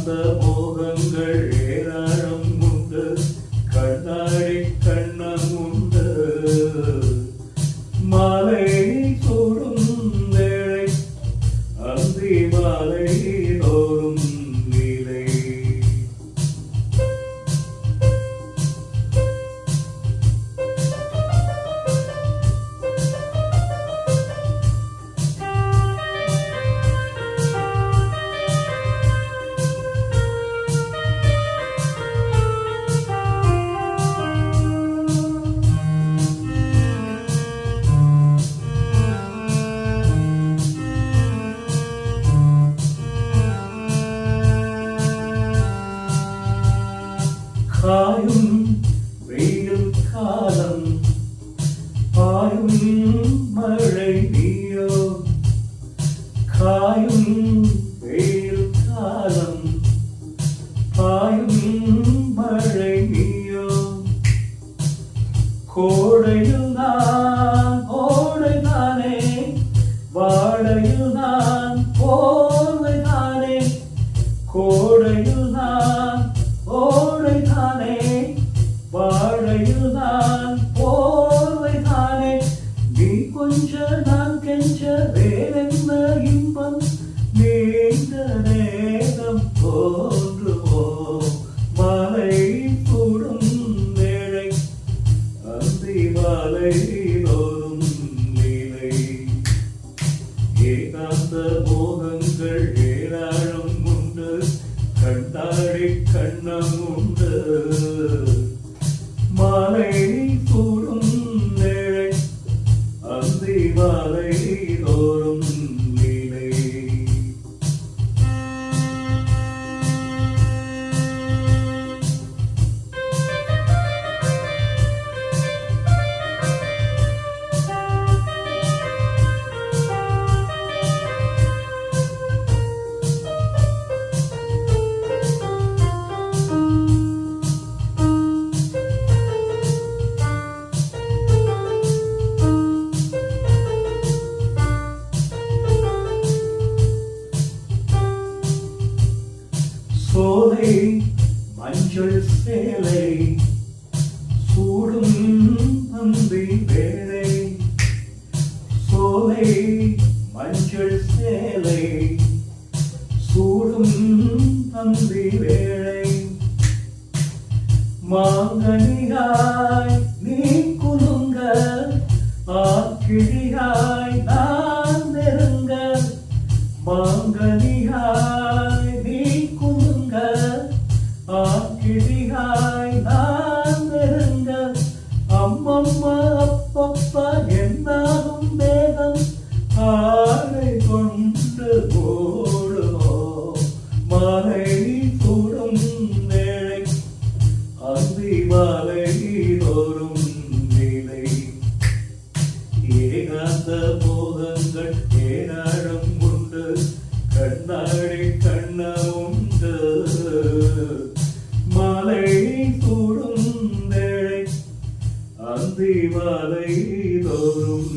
ஏகாந்த மோகங்கள் ஏராளம் உண்டு, கண்ணாடி கண்ணம் உண்டு. மாலை சூடும் வேளை அந்தி மாலை தோறும் நீலை. காயும் வெயில் காலம், பாயும் மழை நீயோ. காயும் வெயில் காலம், பாயும் மழை நீயோ. கோடையில் நான் ஓடைதானே, வாடையில் நான் போதைதானே. கோடையில் நான் ஓடைதானே, வாழையில் நான் போர்வைதானே. நீ கொஞ்ச நான் கெஞ்ச வேறென்ன இன்பம், நீண்ட நேரம் தோன்றுவோ. மாலை கூடும் வேளை அந்தி மாலை தோறும் நீலை. ஏகாந்த மோகங்கள் ஏராளம் உண்டு, கண்ணாடி கண்ணம் உண்டு. மாலை சூடும் வேளை அந்தி மாலை தோறும் நீலை. சோலை மஞ்சள் சேலை சூடும் அந்தி வேளை. சோலை மஞ்சள் சேலை சூடும் அந்தி வேளை. மாங்கனியாய் நீ குலுங்க, ஆக்கிழியாய் நான் நெருங்க. மாங்கனியாய் நீ குலுங்க, ஆக்கிழியாய் நான் நெருங்க. அம்மம்மா அப்பப்பா என்னாகும் வேகம், ஆளை கொண்டு ஓடுவோம். மாலை சூடும் வேளை அந்தி மாலை தோறும் நீலை. ஏகாந்த மோகங்கள் ஏராளம் உண்டு, கண்ணாடி கண்ணம் உண்டு. மாலை சூடும் வேளை அந்தி மாலை தோறும்